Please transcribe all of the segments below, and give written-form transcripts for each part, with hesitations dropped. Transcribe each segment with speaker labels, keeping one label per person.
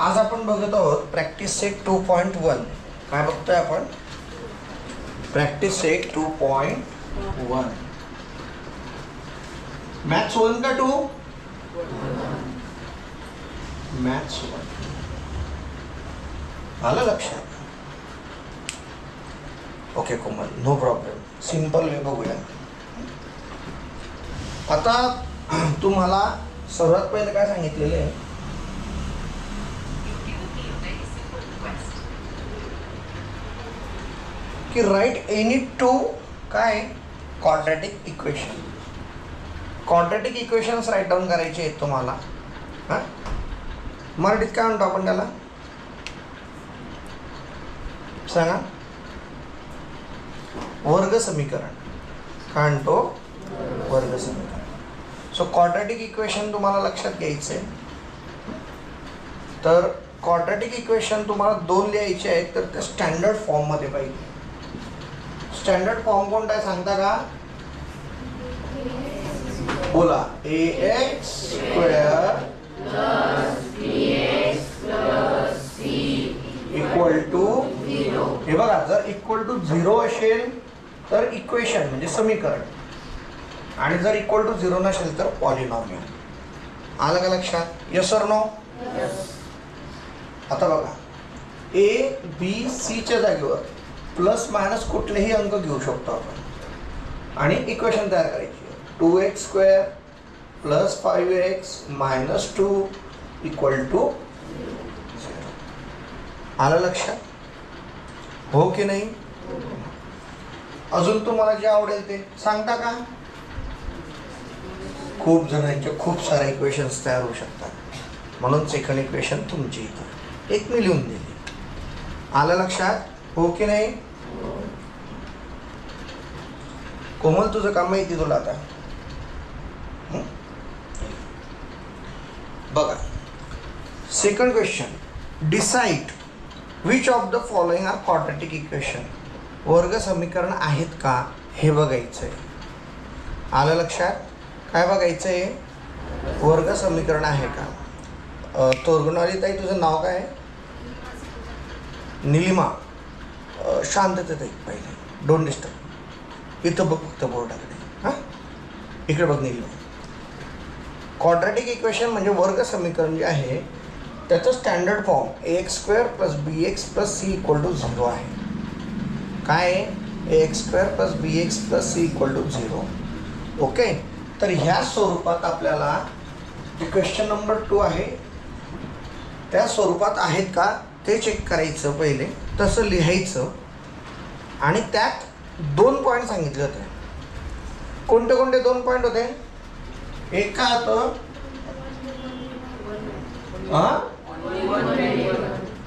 Speaker 1: आज आपण बघत आहोत प्रॅक्टिस सेट 2.1. काय बघतोय आपण? Practice set 2.1. मॅथ्स 1 का 2? मॅथ्स 1. आलं लक्षात? Okay Komal, no problem. Simple way बघूया. आता तुम्हाला सर्वात पहिले काय सांगितलेले आहे की राईट एनी टू काय quadratic equation. Quadratic equations write down करायचे आहेत तुम्हाला. हां, मराठीत काय म्हणतो आपण त्याला सांगा? वर्ग समीकरण. काय म्हणतो? वर्ग समीकरण. सो क्वाड्रॅटिक इक्वेशन तुम्हाला लक्षात घ्यायचं आहे. तर क्वाड्रॅटिक इक्वेशन तुम्हाला 2 लिहायचे आहेत, तर ते स्टँडर्ड फॉर्ममध्ये पाहिजे. स्टँडर्ड फॉर्म कोणता आहे सांगता का? बोला. ax square equal to 0. हे बघा, जर इक्वल टू 0 असेल तर इक्वेशन म्हणजे समीकरण, आणि जर इक्वल टू 0 नसेल तर पॉलिनॉमियल. आलं का लक्षात? यस और नो? आता बघा, ए बी सीच्या जागेवर प्लस मायनस कुठलेही अंक घेऊ शकतो आपण आणि इक्वेशन तयार करायची. 2x square plus 5x minus 2 equal to 0. आलं लक्षात? हो की नाही? अजून तुम्हाला जे आवडेल ते सांगता का? खूप जणांचे खूप सारे इक्वेशन्स तयार होऊ शकतात, म्हणून सेकंड इक्वेशन तुमची इथं एक मी लिहून दिली. आलं लक्षात? हो की नाही? कोमल, तुझं काम माहिती तुला आता. बघा, second question. Decide which of the following are quadratic equation. वर्ग समीकरण आहेत का हे बघायचं आहे. आलं लक्षात? काय बघायचं आहे? वर्ग समीकरण आहे का. तोरगणवाली ताई, तुझं नाव काय आहे? निलिमा. शांततेत ऐक पहिले, डोंट डिस्टर्ब. इथं बघ फक्त बोर्डाकडे. हां, इकडे बघ निलिमा. क्वाड्रॅटिक इक्वेशन म्हणजे वर्ग समीकरण जे आहे त्याचं standard form ax square plus bx plus c equal to 0 आहे. काय आहे? ax square plus bx plus c equal to 0. Okay, तर ह्या स्वरूपात आपल्याला क्वेश्चन नंबर 2 आहे त्या स्वरूपात आहेत का ते चेक करायचं. पहिले तसं लिहायचं आणि त्यात 2 पॉईंट सांगितले होते. कोणते कोणते 2 पॉईंट होते? एक काय होतं?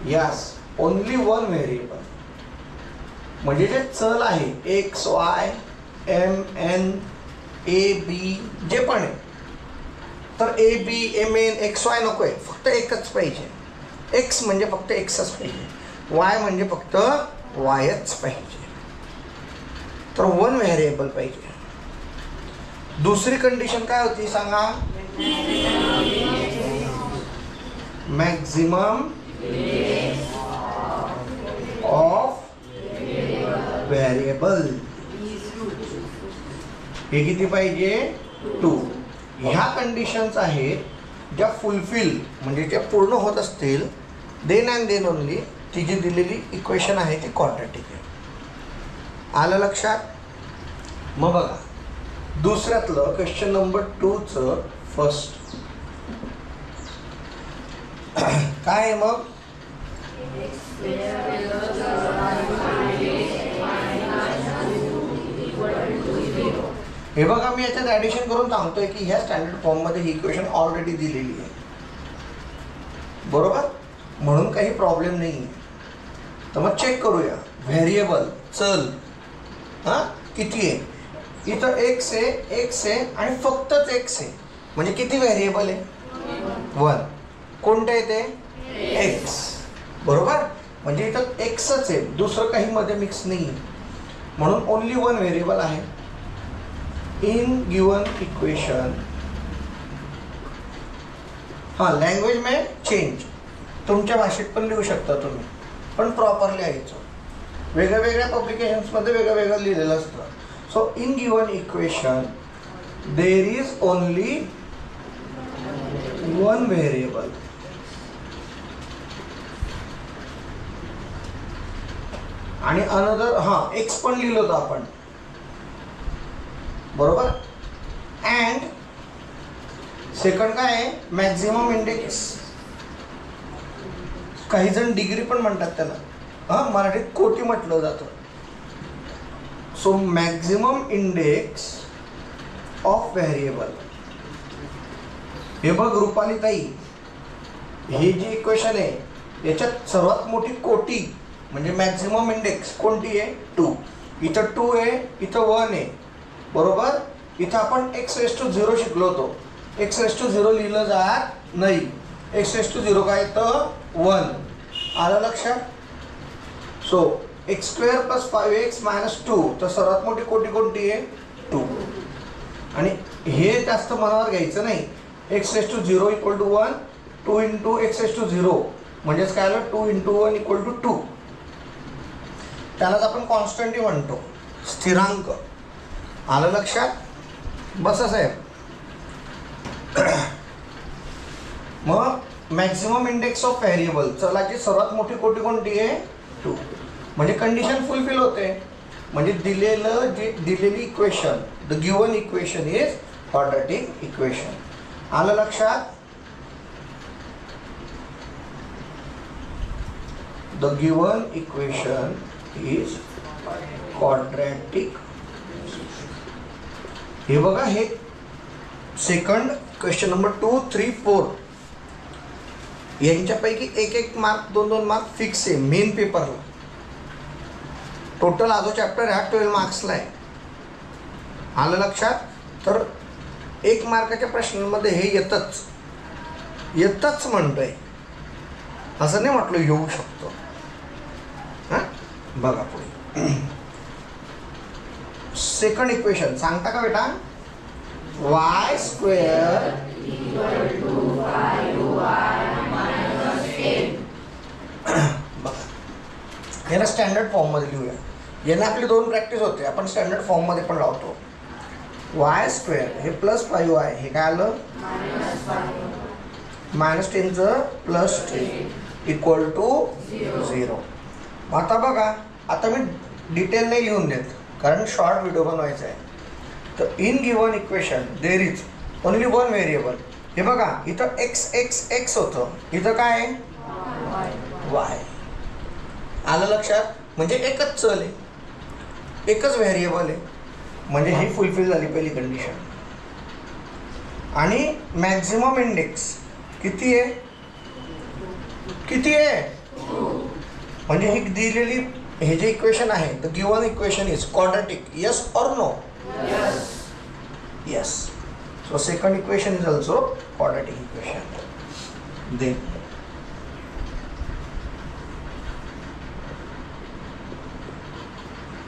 Speaker 1: Yes, only 1 variable. म्हणजे जे चल आहे x y m n a b जे पण आहे, तर a b m n x y नको आहे, फक्त एकच पाहिजे. एक्स म्हणजे फक्त एक्सच पाहिजे, वाय म्हणजे फक्त वायच पाहिजे. तर 1 व्हेरिएबल पाहिजे. दुसरी कंडिशन काय होती सांगा? Maximum of variable. हे किती पाहिजे? 2. ह्या कंडिशन्स आहेत ज्या फुलफिल म्हणजे ज्या पूर्ण होत असतील, देन अँड देन ओनली ती जी दिलेली इक्वेशन आहे ती क्वाड्रॅटिक आहे. आलं लक्षात? मग बघा, दुसऱ्यातलं क्वेश्चन नंबर 2चं फर्स्ट काय आहे मग? हे बघा, मी याच्यात ॲडिशन करून सांगतोय की ह्या स्टँडर्ड फॉर्ममध्ये ही इक्वेशन ऑलरेडी दिलेली आहे, बरोबर? म्हणून काही प्रॉब्लेम नाही आहे. तर मग चेक करूया. व्हेरिएबल चल किती आहे? इथं एक्स आहे आणि फक्तच एक्स आहे, म्हणजे किती व्हेरिएबल आहे? 1. कोणतं आहे ते? एक्स, बरोबर? म्हणजे इथं एक्सच आहे, दुसरं काही मध्ये मिक्स नाही आहे, म्हणून ओनली 1 व्हेरिएबल आहे. इन गिवन इक्वेशन, हाँ लैंग्वेज में चेंज, तुमच्या भाषेत पण लिहू शकता तुम्ही, पण प्रॉपर लिहायचं. वेगळ्या वेगळ्या पब्लिकेशन्समध्ये वेगळं वेगळं लिहिलेलं असतं. So in given equation there is only one variable. आणि अनदर एक्स पण लिहिलं होतं आपण, बरोबर. अँड सेकंड काय आहे, मॅक्झिमम इंडेक्स. काही जण डिग्री पण म्हणतात त्याला, मराठीत कोटी म्हटलं जातं. So maximum index of variable. हे बघ रुपाली ताई, हे जे इक्वेशन आहे याच्यात सर्वात मोठी कोटी म्हणजे मॅक्झिमम इंडेक्स कोणती आहे, 2. इथं 2 आहे, इथं 1 आहे, बरोबर. इथं आपण x⁻0 शिकलो होतो. x⁻0 लिहिलं जात नाही. x⁻0 काय तर 1. आलं लक्षात. सो x² + 5x - 2, तर सर्वात मोठी कोटी कोणती आहे, 2. आणि हे जास्त मनावर घ्यायचं नाही. x⁻0 = 1, 2 × x⁻0 म्हणजेच काय आलं, 2 × 1 = 2. त्यालाच आपण कॉन्स्टंट म्हणतो, स्थिरांक. आलं लक्षात. बसा साहेब. मग मॅक्झिमम इंडेक्स ऑफ व्हेरिएबल, चलाची सर्वात मोठी कोटी कोणती आहे, 2. म्हणजे कंडिशन फुलफिल होते. म्हणजे दिलेली equation, the given equation is quadratic equation. आलं लक्षात. The given equation is quadratic. हे बघा, हे सेकंड क्वेश्चन नंबर 2, 3, 4 यांच्यापैकी 1-1 मार्क, 2-2 मार्क फिक्स आहे मेन पेपरला. टोटल हा जो चॅप्टर आहे 12 मार्क्सला आहे. आलं लक्षात. तर 1 मार्काच्या प्रश्नांमध्ये हे येतच म्हणतोय, असं नाही म्हटलं येऊ शकतो. बघा पुढे सेकंड इक्वेशन सांगता का बेटा, y² याला स्टँडर्ड फॉर्ममध्ये लिहूया. याने आपली 2 प्रॅक्टिस होते, आपण स्टँडर्ड फॉर्ममध्ये पण लावतो. y² हे +5y, हे काय आलं -10चं +10 = 0. आता बघा, आता मी डिटेल नाही लिहून देत कारण शॉर्ट व्हिडिओ बनवायचा आहे. तर in given equation there is only one variable. हे बघा, इथं x होतं, इथं काय y. आलं लक्षात. म्हणजे एकच चल आहे, एकच व्हेरिएबल आहे. म्हणजे ही फुलफिल झाली पहिली कंडिशन. आणि मॅक्झिमम इंडेक्स किती आहे, म्हणजे ही दिलेली हे जे इक्वेशन आहे, the given equation is quadratic. Yes or no? Yes. So second equation is also quadratic equation. Then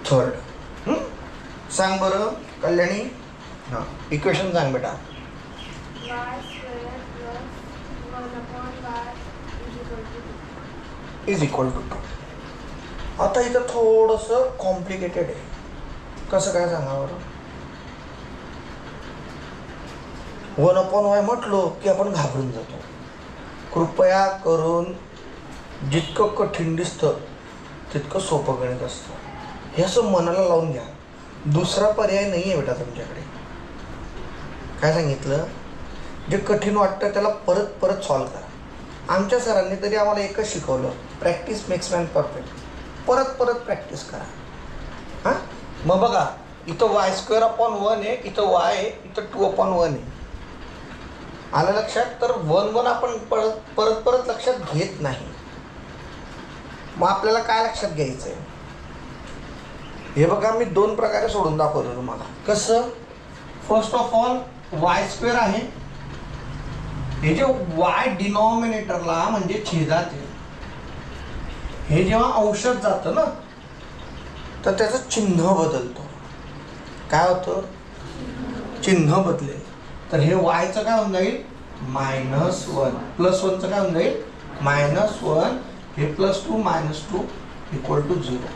Speaker 1: third सांग बरं कल्याणी. हां, इक्वेशन सांग बेटा. Is equal to 2. आता इथं थोडंसं कॉम्प्लिकेटेड आहे. कसं काय सांगा बरं. 1/y म्हटलो की आपण घाबरून जातो. कृपया करून जितकं कठीण दिसतं तितकं सोपं गणित असतं. हे असं मनाला लावून घ्या. दुसरा पर्याय नाही आहे बेटा तुमच्याकडे. काय सांगितलं, जे कठीण वाटतं त्याला परत परत सॉल्व करा. आमच्या सरांनी तरी आम्हाला एकच शिकवलं, प्रॅक्टिस मेक्स मॅन परफेक्ट. परत परत प्रॅक्टिस करा. हां, मग बघा, इथं y² आहे, इथं y आहे, इथं 2/1 आहे. आलं लक्षात. तर 1 आपण परत परत लक्षात घेत नाही. मग आपल्याला काय लक्षात घ्यायचं आहे, हे बघा मी 2 प्रकारे सोडून दाखवतो तुम्हाला. कसं, फर्स्ट ऑफ ऑल y² आहे. हे जे y डिनॉमिनेटरला म्हणजे छेदात आहे, हे जेव्हा अंशात जातं ना तर त्याचं चिन्ह बदलतो. काय होतं, चिन्ह बदलेल. तर हे yचं काय होऊन जाईल -1, +1चं काय होऊन जाईल -1 हे +2 -2 इक्वल टू 0.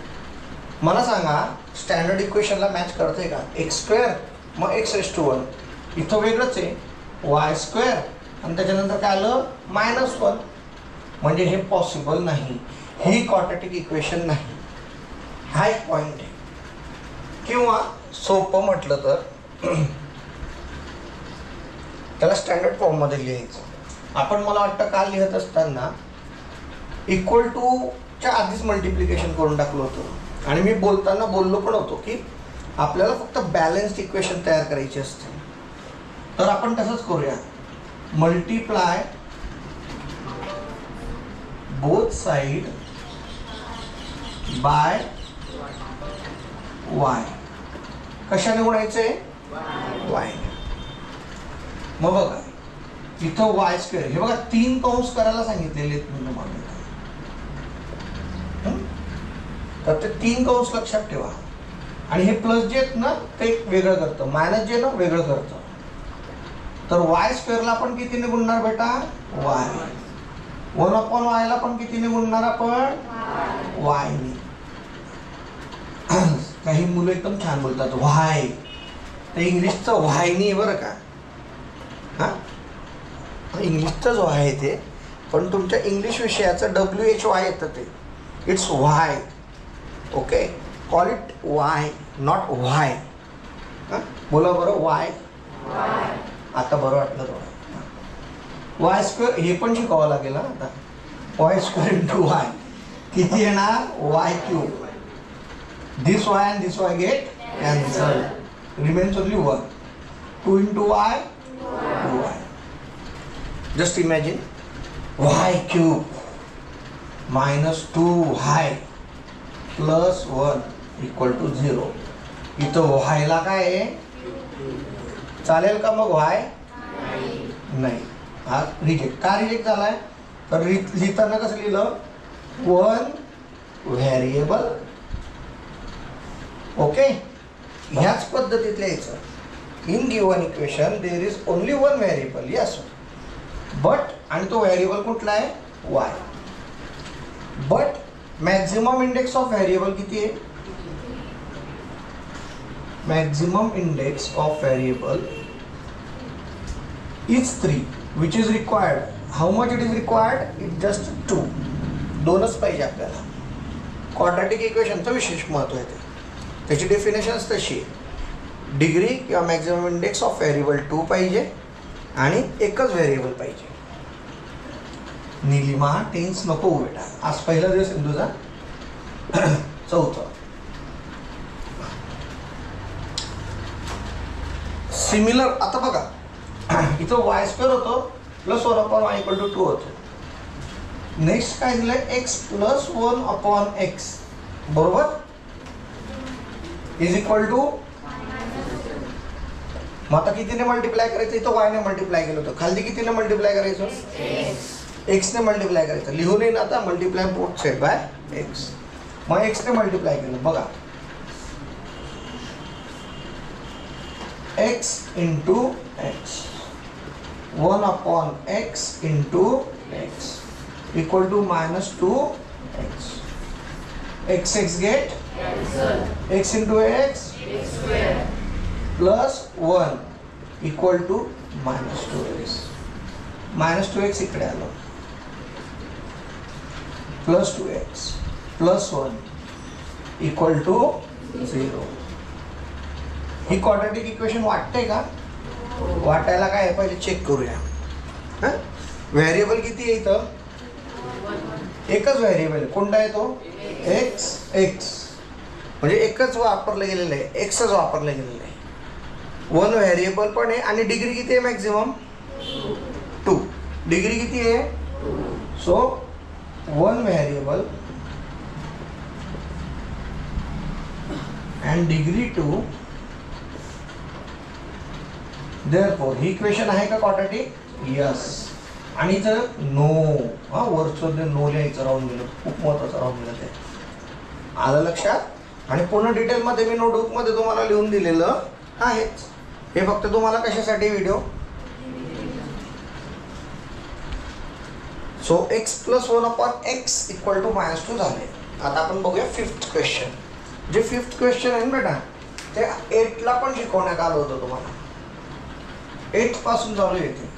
Speaker 1: मला सांगा स्टँडर्ड इक्वेशनला मॅच करते का? x² मग x⁻1 इथं वेगळंच आहे y² आणि त्याच्यानंतर काय आलं -1 म्हणजे हे पॉसिबल नाही. ही क्वाड्रॅटिक इक्वेशन नाही. हा एक पॉईंट आहे. किंवा सोपं म्हटलं तर त्याला स्टँडर्ड फॉर्ममध्ये लिहायचं. आपण मला वाटतं काल लिहत असताना इक्वल टूच्या आधीच मल्टिप्लिकेशन करून टाकलं होतं आणि मी बोलताना बोललो पण होतो की आपल्याला फक्त बॅलन्स्ड इक्वेशन तयार करायची असते. तर आपण तसंच करूया. Multiply both side by y. कशाने गुणायचे? y. मग बघा इथं y². हे बघा 3 कंस करायला सांगितलेले आहेत मी तुम्हाला. तर ते 3 कंस लक्षात ठेवा. आणि हे प्लस जे आहेत ना ते वेगळं करतं, मायनस जे ना वेगळं करतं. तर y² ला आपण कितीने गुणणार बेटा? y. 1/y ला पण कितीने गुणणार आपण? y ने. काही मुलं एकदम छान बोलतात वाय. तर इंग्लिशचं वाय नाही बरं का. हां इंग्लिशचंच वाय आहे ते, पण तुमच्या इंग्लिश विषयाचं WHY येतं ते. It's Y. Okay call it why not Y. बोला बरं वाय. आता बरं वाटलं थोडं. y² हे पण शिकावं लागेल ना आता. y² × y किती येणार? y³. This y and this y get cancelled. Remains only 1. 2 × y, 2y. Just imagine y³ -2y + 1 = 0. इथं y ला काय आहे? चालेल का मग y? नाही. हा रिजेक्ट. का रिजेक्ट झालाय? तर लिहिताना कसं लिहिलं? 1 व्हेरिएबल. ओके ह्याच पद्धतीत लिहायचं. In given equation there is only 1 variable. Yes but आणि तो व्हेरिएबल कुठला आहे? y. But maximum index of variable किती आहे? Maximum index of variable is 3 which is required. How much it is required? It just 2. 2च पाहिजे आपल्याला. Quadratic इक्वेशनचं विशेष महत्त्व आहे ते. त्याची डेफिनेशन्स तशी आहे. डिग्री किंवा मॅक्झिमम इंडेक्स ऑफ व्हेरिएबल 2 पाहिजे आणि एकच व्हेरिएबल पाहिजे. निलिमा टेन्स नको बेटा. आज पहिला दिवस आहे तुझा. 4थं सिमिलर. आता बघा इथं y² होतो +1/y = 2 होतो. नेक्स्ट काय दिलंय? x + 1/x बरोबर = मग आता कितीने मल्टिप्लाय करायचं? इथं y ने मल्टिप्लाय केलं होतं. खाली कितीने मल्टिप्लाय करायचं? x ने मल्टिप्लाय करायचं. लिहून येईन आता multiply both side by x. मग x ने मल्टिप्लाय केलं. बघा x × x 1/x × x = -2x. x get x × x + 1 = -2x. -2x इकडे आलं. +2x + 1 = 0. ही क्वाड्रॅटिक इक्वेशन वाटते का? वाटायला काय आहे पहिले चेक करूया. व्हेरिएबल किती आहे इथं? एकच व्हेरिएबल. कोणता आहे तो? x. म्हणजे एकच वापरलं गेलेलं आहे. एक्सच वापरलं गेलेलं आहे. 1 व्हेरिएबल पण आहे आणि डिग्री किती आहे? मॅक्झिमम 2. डिग्री किती आहे? So 1 variable and degree 2. Therefore he equation आहे का क्वाड्रॅटिक? यस. आणि जर नो वरचं जे नो लिहायचं राहून गेलं. खूप महत्त्वाचं राहून गेलं ते. आलं लक्षात? आणि पूर्ण डिटेलमध्ये मी नोटबुकमध्ये तुम्हाला लिहून दिलेलं आहेच. हे फक्त तुम्हाला कशासाठी व्हिडिओ सो x + 1/x = -2 झाले. आता आपण बघूया 5th क्वेश्चन. जे 5th क्वेश्चन आहे ना बेटा, ते 8ला पण शिकवण्यात आलं होतं तुम्हाला. 8th पासून चालू येते,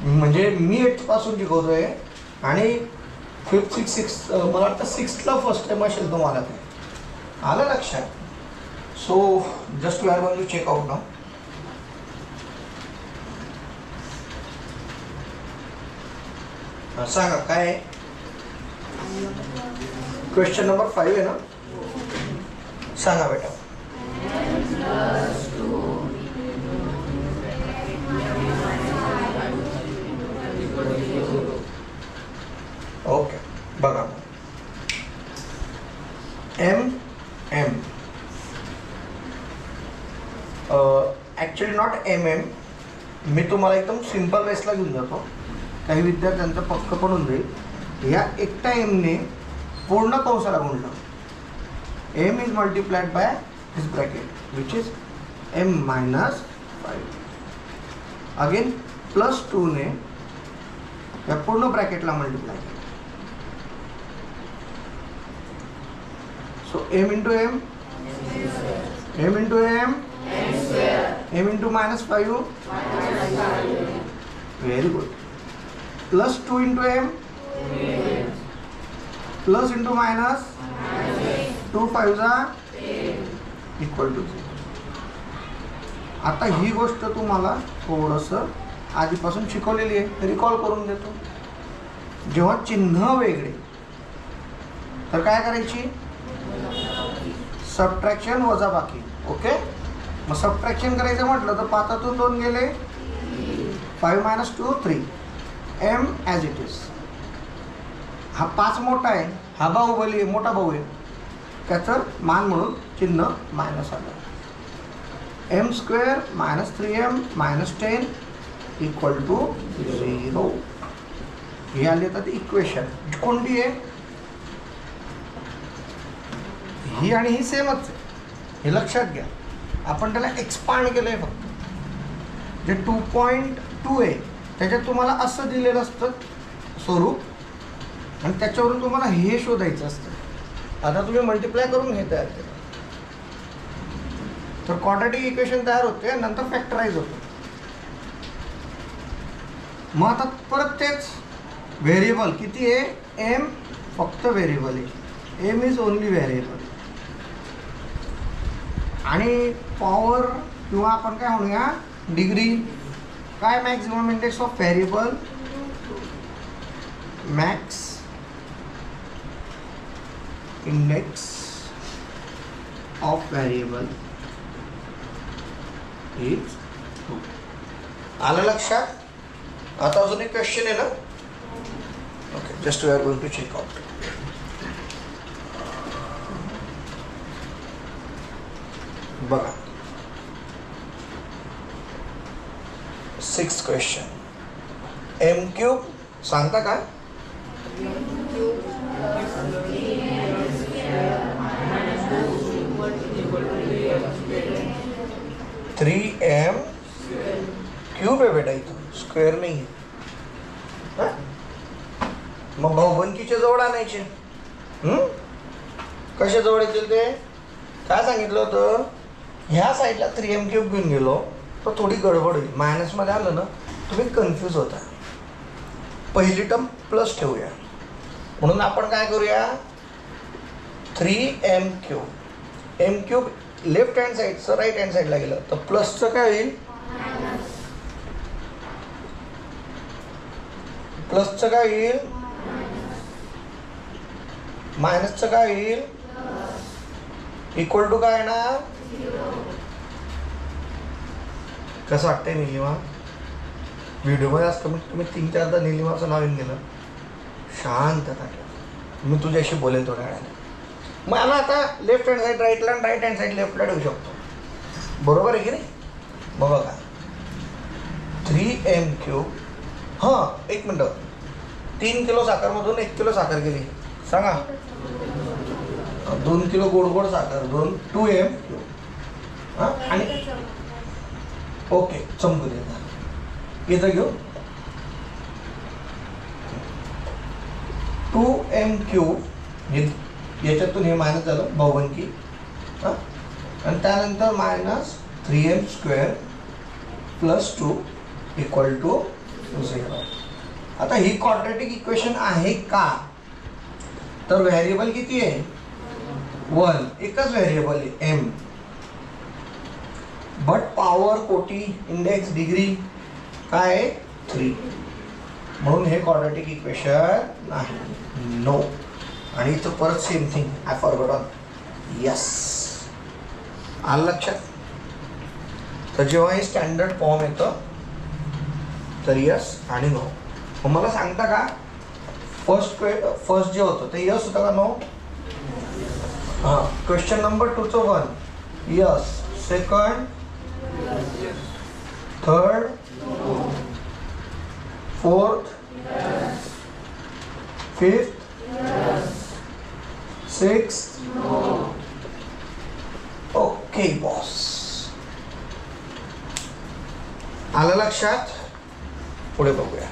Speaker 1: म्हणजे मी 8th पासून शिकवतोय आणि 5th 6th मला वाटतं 6thला फर्स्ट टाइम असेल तुम्हाला. ते आलं लक्षात. So just we are going to check out now. सांगा काय आहे. क्वेश्चन नंबर 5 आहे ना, सांगा बेटा. ओके बघा, M M actually not M M. मी तुम्हाला एकदम सिम्पल रेसला घेऊन जातो, काही विद्यार्थ्यांचं पक्क पडून जाईल. या एकट्या एमने पूर्ण कंसाला गुणलं. M is multiplied by this bracket which is M -5. Again +2 ने या पूर्ण ब्रॅकेटला मल्टिप्लाय केलं. So M into M, M into M, M into -5. Very good. +2 into M, plus into minus 2 5 = 0. आता ही गोष्ट तुम्हाला थोडंसं आधीपासून शिकवलेली आहे, रिकॉल करून देतो. जेव्हा चिन्ह वेगळे तर काय करायची, सबट्रॅक्शन वजाबाकी. ओके, मग सबट्रॅक्शन करायचं म्हटलं तर 5तून 2 गेले, 5 - 2 3. M as it is. हा 5 मोठा आहे, हा बाहुबली आहे, मोठा भाऊ आहे, त्याचं मान म्हणून चिन्ह मायनस आलं. m² - 3m - 10 = 0. हे आले तर इक्वेशन कोणती आहे, ही आणि ही सेमच आहे, हे लक्षात घ्या. आपण त्याला एक्सपांड केलं आहे फक्त. जे 2.2 आहे त्याच्यात तुम्हाला असं दिलेलं असतं स्वरूप, आणि त्याच्यावरून तुम्हाला हे शोधायचं असतं. आता तुम्ही मल्टिप्लाय करून हे तयार केलं तर क्वाड्रॅटिक इक्वेशन तयार होते, नंतर फॅक्टराइज होतं. मग आता परत तेच व्हेरिएबल किती आहे, एम फक्त व्हेरिएबल आहे, एम इज ओनली व्हेरिएबल. आणि पॉवर किंवा आपण काय म्हणूया डिग्री, काय maximum index of variable, max index of variable is 2. आलं लक्षात. आता अजून एक क्वेश्चन आहे ना. Okay, just we are going to check out. बघा 6th क्वेश्चन. m³ सांगता का, 3m³ आहे बेटा, इथं स्क्वेअर नाही आहे. मग भाऊबंदकीच्या जवळ आणायचे. कशा जवळ येतील ते, काय सांगितलं होतं, ह्या साईडला 3m³ घेऊन गेलो तर थोडी गडबड होईल. मायनसमध्ये आलं ना तुम्ही कन्फ्यूज होता. पहिली टर्म प्लस ठेवूया, म्हणून आपण काय करूया, 3m³ m³ लेफ्ट हँड साईडचं राईट हँड साईडला गेलं तर प्लसचं काय होईल, प्लसचं काय येईल, मायनसचं काय येईल, इक्वल टू काय ना. कसं वाटतंय निलिमा, व्हिडिओमध्ये आज कमीत कमी 3-4दा निलिमाचं नाव येऊन गेलं. शांतता ठेव, मी तुझ्याशी बोलेल थोड्या वेळाने. मला आता लेफ्ट हँड साईड राईटला आणि राईट हँड साईड लेफ्टला ठेवू शकतो, बरोबर आहे की नाही. मग बघा 3m³. हां एक मिनटं, 3 किलो साखरमधून 1 किलो साखर गेली, सांगा 2 किलो गोड गोड साखर, 2m³. हां आणि ओके चमकू दे, इथं घेऊ. 2m³ हे याच्यातून हे मायनस झालं बहुअंकी हां, आणि त्यानंतर minus 3m² plus 2 equal to 0. आता ही क्वाड्रॅटिक इक्वेशन आहे का, तर व्हेरिएबल किती आहे 1, एकच व्हेरिएबल आहे m, बट पॉवर, कोटी, इंडेक्स, डिग्री काय आहे 3, म्हणून हे क्वाड्रॅटिक इक्वेशन नाही, नो. आणि इथं परत same thing, I forgotten, yes. आलं लक्षात. तर जेव्हा हे स्टँडर्ड फॉर्म येतं तर यस आणि नो. मग मला सांगता का फर्स्ट जे होतं ते यस होतं का नो? हां. क्वेश्चन नंबर 2चं 1 yes, second, third, fourth, fifth, sixth, okay boss. आलं लक्षात. पुढे बघूया.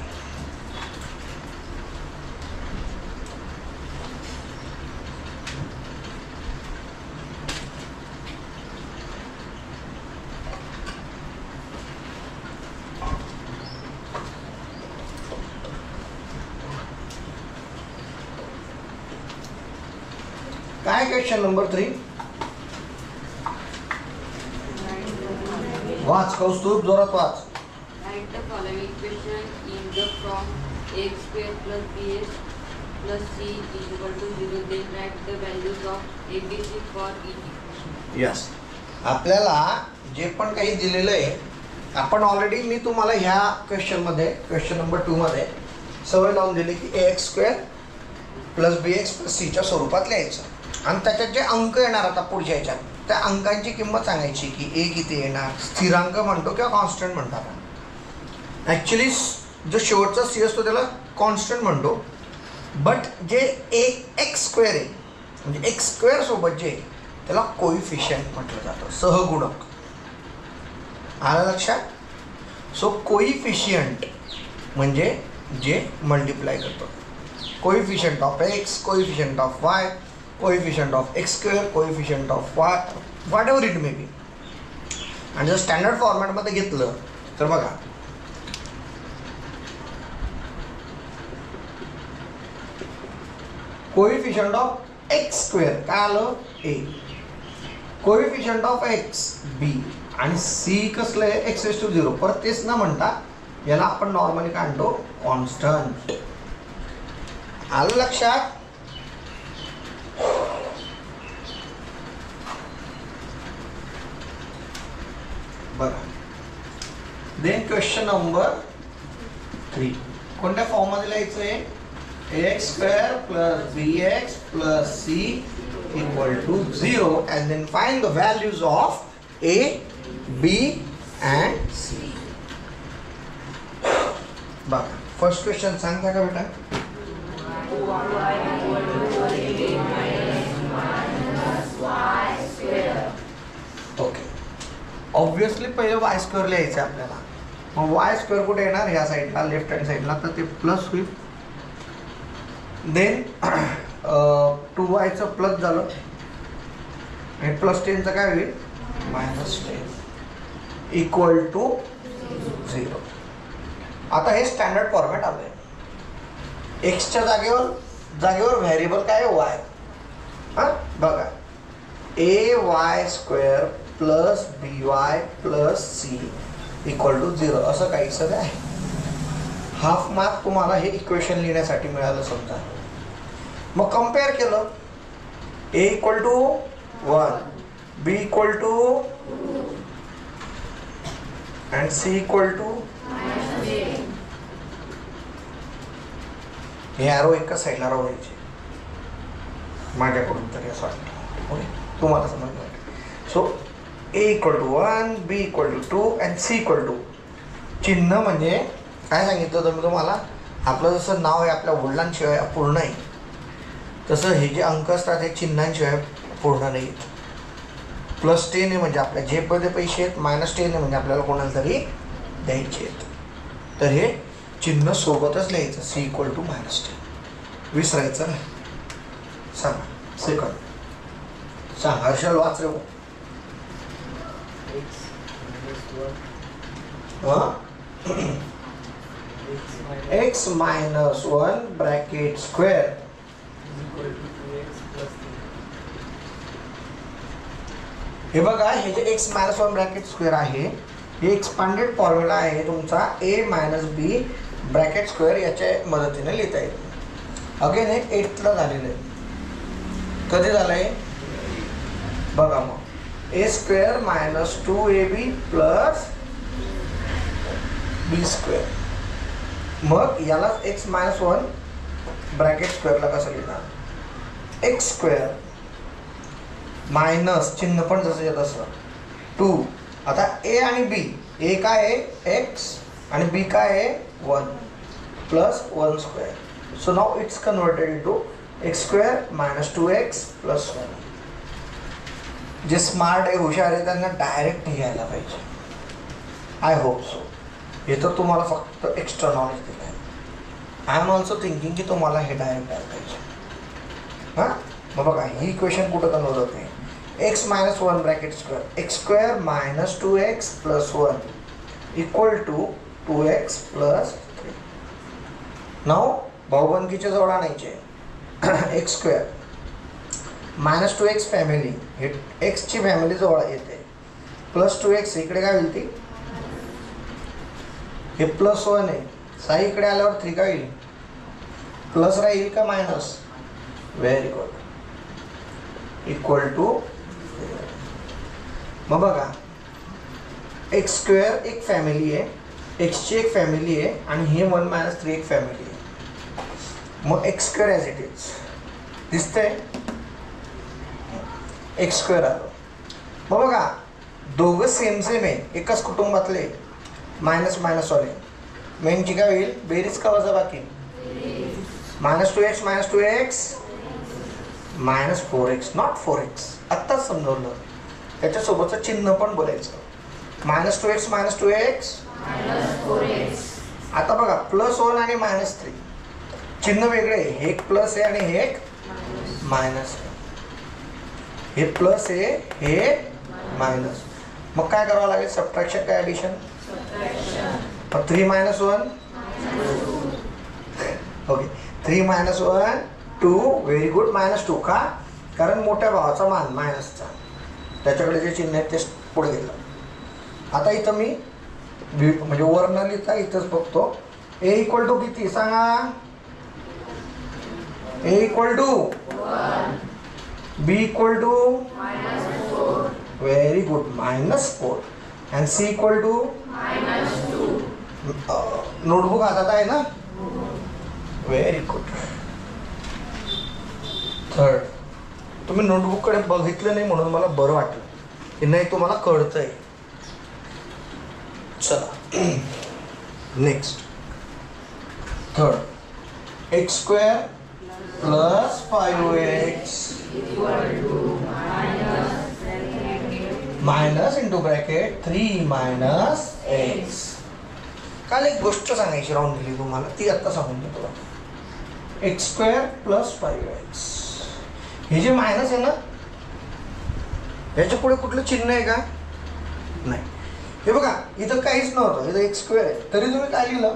Speaker 1: काय क्वेश्चन नंबर 3? वाच कौस्तुभ, जोरात वाच.
Speaker 2: Write the following equation in the form x square plus bx plus c is equal to 0. Then write the values of abc for each.
Speaker 1: Yes. आपल्याला जे पण काही दिलेलं आहे आपण ऑलरेडी, मी तुम्हाला ह्या क्वेश्चनमध्ये, क्वेश्चन नंबर 2 मध्ये सवय लावून दिली की ax² plus bx plus c च्या स्वरूपात लिहायचं, आणि त्याच्यात जे अंक येणार आता पुढच्या ह्याच्यात त्या अंकांची किंमत सांगायची की ए किती येणार, स्थिरांक म्हणतो किंवा कॉन्स्टंट म्हणतात. ॲक्च्युली जो शेवटचा सी असतो त्याला कॉन्स्टंट म्हणतो, बट जे x² आहे म्हणजे x² सोबत जे त्याला कोइफिशियंट म्हटलं जातं, सहगुणक. आलं लक्षात. सो कोइफिशियंट म्हणजे जे मल्टिप्लाय करतो, coefficient of x, coefficient of y, coefficient of x², coefficient of y, what ever it may be. आणि जर स्टँडर्ड फॉर्मॅटमध्ये घेतलं तर बघा, कोइफिशियंट ऑफ x² काय आलं a, coefficient of x b, आणि c कसलं आहे x⁻0. परत तेच न म्हणता याला आपण नॉर्मली काय म्हणतो कॉन्स्टंट. आलं लक्षात. बघा. देन क्वेश्चन नंबर 3 कोणत्या फॉर्म मध्ये लिहायचं आहे, ax² plus bx plus c equal to 0, and then find the values of a, b and c. बघा फर्स्ट क्वेश्चन सांगता का बेटा. ओके, ऑब्विसली पहिले y² लिहायचं आपल्याला. मग y² कुठे येणार, ह्या साईडला लेफ्ट हँड साईडला, तर ते प्लस होईल. देन 2y प्लस झालं आणि प्लस 10चं काय होईल -10 इक्वल टू 0. आता हे स्टँडर्ड फॉर्मॅट आलं आहे. एक्सच्या जागेवर व्हेरिएबल काय आहे y. हां बघा, ay² plus by plus c equal to 0 असं काही सगळं आहे. हाफ मार्क तुम्हाला हे इक्वेशन लिहिण्यासाठी मिळालं समजा. मग कम्पेअर केलं, a equal to 1, b equal to and c equal to, हे ॲरो एका साईडला राहायचे माझ्याकडून तरी असं वाटतं. ओके, तुम्हाला समजलं. So a equal to 1, b equal to 2 and c equal to, चिन्ह म्हणजे काय सांगितलं होतं मी तुम्हाला, आपलं जसं नाव आहे आपल्या वडिलांशिवाय पूर्ण आहे, तसं हे जे अंक असतात हे चिन्हांशिवाय पूर्ण नाही. +10 आहे म्हणजे आपल्या जेबमध्ये पैसे आहेत, -10 आहे म्हणजे आपल्याला कोणाला तरी द्यायचे आहेत. तर हे चिन्ह सोबतच लिहायचं, c इक्वल टू -10. विसरायचं नाही. सांगा सेकंड सांग. हर्षल वाच रे. एक्स मायनस 1 ब्रॅकेट स्क्वेअर हे बघा, हे जे एक्स मायनस 1 ब्रॅकेट स्क्वेअर आहे हे एक्सपांडेड फॉर्म्युला आहे तुमचा ए मायनस बी ब्रॅकेट स्क्वेअर याच्या मदतीने लिहिता येईल. अगेन हे 8th ला झालेलं आहे. कधी झालंय बघा मग, ए स्क्वेअर मायनस 2ab प्लस बी स्क्वेअर. मग याला एक्स मायनस 1 ब्रॅकेट स्क्वेअरला कसं लिहिणार? एक्स स्क्वेअर मायनस चिन्ह पण जसं तसं 2. आता ए आणि बी, ए काय आहे एक्स आणि बी काय आहे 1 plus 1 square. So now it's converted into x square minus 2x plus 1. जे स्मार्ट आहे, हुशार आहे, त्यांना डायरेक्ट घ्यायला पाहिजे. I hope so. हे तर तुम्हाला फक्त एक्स्ट्रा नॉलेज दिलं आहे. आय एम ऑल्सो थिंकिंग की तुम्हाला हे डायरेक्ट द्यायला पाहिजे. हां, मग बघा ही इक्वेशन कुठं कन्वर्ट होते? X minus 1 bracket square x square minus 2x plus 1 equal to 2x plus 3. नाव भाऊबंदकीचे जवळ आणायचे. X square minus 2x family, हे एक्सची फॅमिली जवळ येते, प्लस 2x इकडे काय होईल ती, हे प्लस 1 आहे. 6 इकडे आल्यावर 3 काय होईल? प्लस राहील का minus? Very good. Equal to. मग बघा, एक्स स्क्वेअर एक फॅमिली आहे, एक्सची एक फॅमिली आहे आणि हे 1 मायनस 3 एक फॅमिली आहे. मग x square as it is दिसतंय, एक्स स्क्वेअर आलं. मग बघा, दोघं सेम सेम आहे, एकच कुटुंबातले, मायनस मायनस वाले. मेनची काय होईल? बेरीज का वजा बाकी? Minus 2x minus 2x minus 4x, not 4x. आत्ताच समजवलं. त्याच्यासोबतचं चिन्ह पण बोलायचं. Minus 2x minus 2x. आता बघा, प्लस 1 आणि मायनस 3 चिन्ह वेगळे. हे एक प्लस आहे आणि हे एक मायनस आहे. हे प्लस आहे, हे मायनस. मग काय करावं लागेल? सबट्रॅक्शन काय addition? 3 minus 1 okay. 3 minus 1 2. Very good. Minus 2 का? कारण मोठ्या भावाचा मान मायनसचा, त्याच्याकडे जे चिन्ह आहे ते पुढे गेलं. आता इथं मी म्हणजे वर न लिहिता इथंच बघतो. ए इक्वल टू किती सांगा? A equal to 1. B equal to very good -4. And C equal to -2. Notebook हातात आहे ना? Very good. थर्ड, तुम्ही नोटबुककडे बघितलं नाही म्हणून मला बरं वाटलं की नाही तुम्हाला कळतंय. चला next. Third, x square plus 5x minus into bracket 3 minus x. काल एक गोष्ट सांगायची राहून दिली तुम्हाला, ती आत्ता सांगून देतो. एक्स स्क्वेअर प्लस 5x, हे जे मायनस आहे ना, याच्या पुढे कुठलं चिन्ह आहे का? नाही. हे बघा, इथं काहीच नव्हतं, इथं एक्स स्क्वेअर आहे, तरी तुम्ही काय लिहिलं?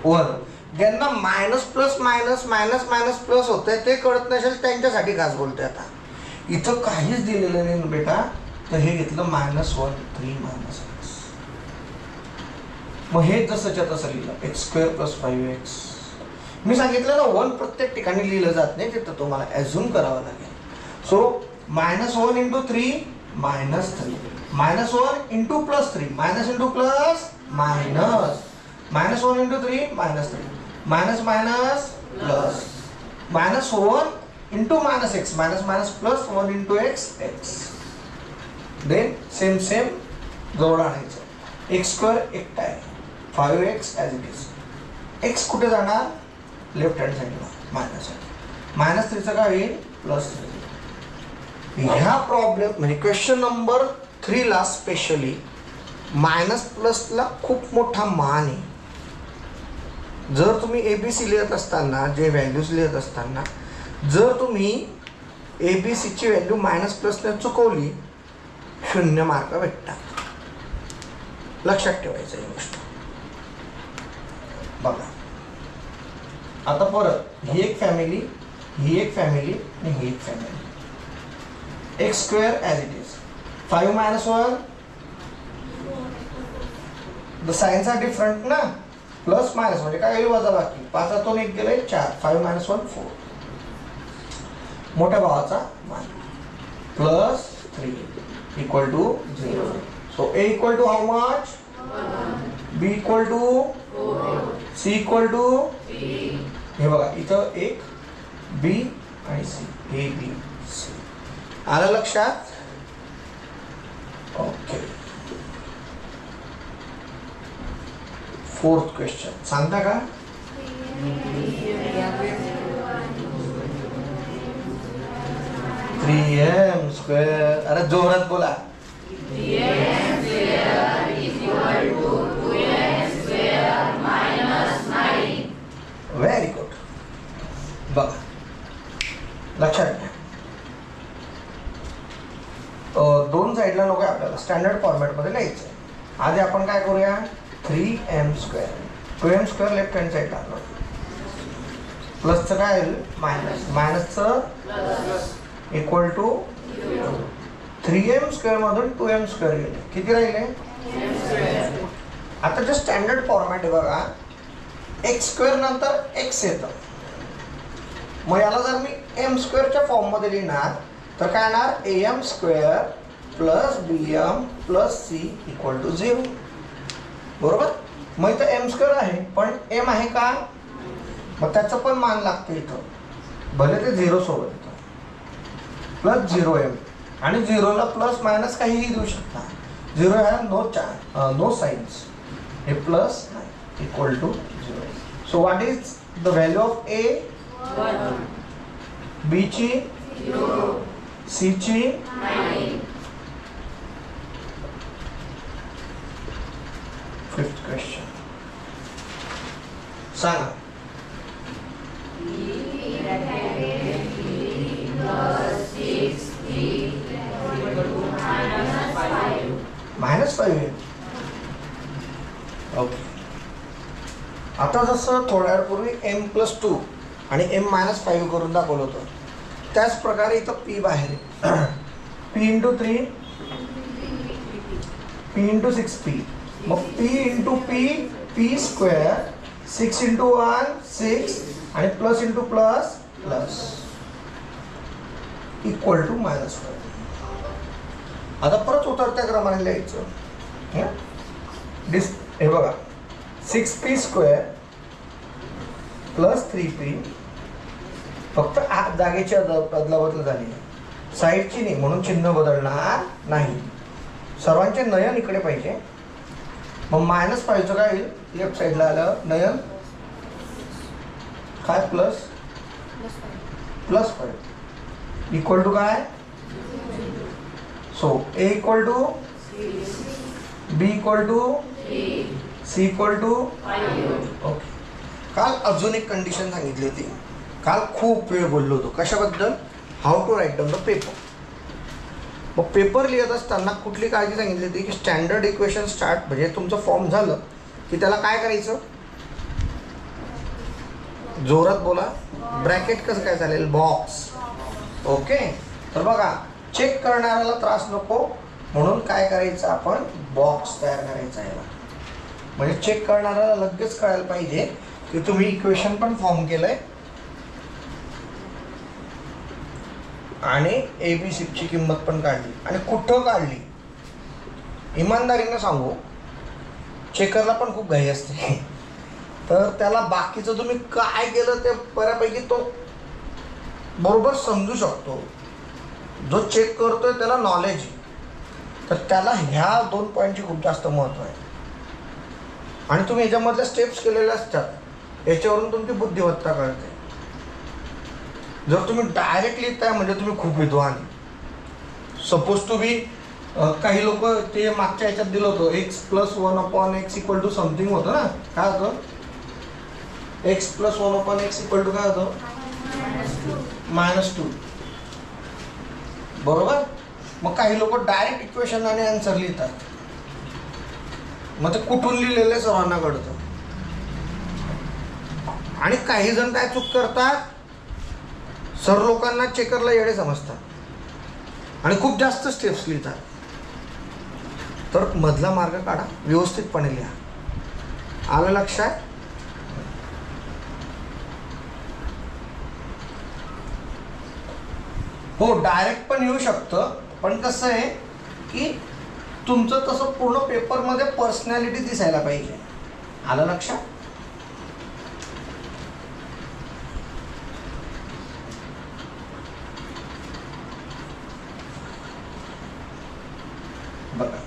Speaker 1: 1. ज्यांना minus plus minus minus minus plus होतंय ते कळत नसेल त्यांच्यासाठी खास बोलतोय. आता इथं काहीच दिलेलं नाही बेटा, तर हे घेतलं -1 3 मायनस x. मग हे जसंच्या तसं लिहिलं, एक्स स्क्वेअर प्लस 5x. मी सांगितलं ना, 1 प्रत्येक ठिकाणी लिहिलं जात नाही, तिथं तुम्हाला ॲझ्युम करावं लागेल. So -1 into 3 -3, -1 into plus 3, minus into plus minus, -1 into 3 -3, minus minus plus, -1 into minus x, minus minus plus 1 into x x. Then same same जवळ आणायचं. एक्स स्क्वेअर एकटा आहे, 5x as it is. X कुठे जाणार? Left hand साईडला, -3चं काय होईल? +3. ह्या प्रॉब्लेम म्हणजे क्वेश्चन नंबर 3 ला स्पेशली मायनस प्लसला खूप मोठा मान आहे. जर तुम्ही ABC लिहित असताना, जे व्हॅल्यूज लिहित असताना जर तुम्ही ABCची व्हॅल्यू मायनस प्लसने चुकवली, 0 मार्क भेटतात. लक्षात ठेवायचं ही गोष्ट. बघा आता परत ही एक फॅमिली, ही एक फॅमिली आणि ही एक family. X square as it is. 5 minus 1, the signs are different ना. प्लस मायनस म्हणजे काय होईल, वजा बाकी. 5 1 गेले 4. 5 minus 1 4. मोठ्या भावाचा मान plus 3 equal to 0. So A equal to how much, B equal to, C equal to, हे बघा इथं एक B आणि C, A B C. आलं लक्षात? ओके. 4th क्वेश्चन सांगता का? 3m square. अरे जोरात बोला.
Speaker 2: 3m square is equal to 2m square minus 9.
Speaker 1: Very good. बघा लक्षात घ्या. दोन साईडला नको आहे आपल्याला, स्टँडर्ड फॉर्मॅटमध्ये लिहायचं आहे. आधी आपण काय करूया, 3m square, 2m square left hand साईडला आणलं. प्लसचं काय येईल, मायनस, मायनसचं इक्वल टू 3m स्क्वेअर मधून 2m स्क्वेअर गेले, किती राहिले. आता जे स्टँडर्ड फॉर्मॅट आहे बघा, एक्स स्क्वेअर नंतर एक्स येतं. मग याला जर मी m स्क्वेअरच्या फॉर्ममध्ये लिहिणार तर काय येणार, am square plus bm plus c equal to 0. बरोबर. मग इथं m स्क्वेअर आहे पण m आहे का, मग त्याचं पण मान लागतं इथं, भले ते 0 सोबत येतं. प्लस 0m आणि 0ला प्लस मायनस काहीही देऊ शकता. 0 आहे नो साइन्स, हे plus equal to 0. So what is the value of a,
Speaker 2: 1.
Speaker 1: b ची
Speaker 2: 0.
Speaker 1: c ची
Speaker 2: 9.
Speaker 1: 5th क्वेश्चन सांगा. -5 आहे. ओके. आता जसं थोड्या वेळपूर्वी m+2 आणि m-5 करून दाखवलं होतं, त्याच प्रकारे इथं p बाहेर आहे. p × 3 p × 6p. मग p × p, p स्क्वेअर, 6 × 1 6 आणि plus × plus plus equal to -5. आता परत उतरत्या क्रमाने लिहायचं. हे बघा, 6p स्क्वेअर प्लस 3p, फक्त जागेची अदलाबदल झाली, साईडची नाही, म्हणून चिन्ह बदलणार नाही. सर्वांचे नयन इकडे पाहिजे. मग -5चं काय होईल, लेफ्ट साईडला आलं नयन काय, प्लस +5 इक्वल टू काय. So a equal to, b equal to, c equal to. Okay. काल अजून एक कंडिशन सांगितली होती. काल खूप वेळ बोललो होतो कशाबद्दल, how to write down the paper. मग पेपर लिहित असताना कुठली काळजी सांगितली होती की स्टँडर्ड इक्वेशन स्टार्ट, म्हणजे तुमचं फॉर्म झालं की त्याला काय करायचं, जोरात बोला, ब्रॅकेट कसं काय चालेल, बॉक्स. ओके. तर बघा, चेक करणाऱ्याला त्रास नको म्हणून काय करायचं, आपण बॉक्स तयार करायचा आहे. म्हणजे चेक करणाऱ्याला लगेच कळायला पाहिजे की तुम्ही इक्वेशन पण फॉर्म केलंय आणि ABCची किंमत पण काढली, आणि कुठं काढली. इमानदारीनं सांगू, चेकरला पण खूप घाई असते, तर त्याला बाकीचं तुम्ही काय केलं ते बऱ्यापैकी तो बरोबर समजू शकतो. जो चेक करतोय त्याला नॉलेज, तर त्याला ह्या 2 पॉईंटची खूप जास्त महत्त्व आहे. आणि तुम्ही ह्याच्यामधल्या स्टेप्स केलेल्या असतात, याच्यावरून तुमची बुद्धिमत्ता कळते. जर तुम्ही डायरेक्ट लिहिताय म्हणजे तुम्ही खूप विद्वान. सपोज टू बी काही लोक ते मागच्या ह्याच्यात दिलं होतं, x + 1/x = समथिंग होतं ना, काय होतं, x plus 1/x equal to काय होतं -2 बरोबर. मग काही लोक डायरेक्ट इक्वेशन आणि आन्सर लिहितात. मग ते कुठून लिहिलेलं सर्वांना कळतं. आणि काही जण काय चूक करतात, सर लोकांना चेकरला येडे समजतात आणि खूप जास्त स्टेप्स लिहितात. तर मधला मार्ग काढा, व्यवस्थितपणे लिहा. आलं लक्षात. हो डायरेक्ट पण येऊ शकतं, पण कसं आहे की तुमचं तसं पूर्ण पेपरमध्ये पर्सनॅलिटी दिसायला पाहिजे. आलं लक्षात. बघा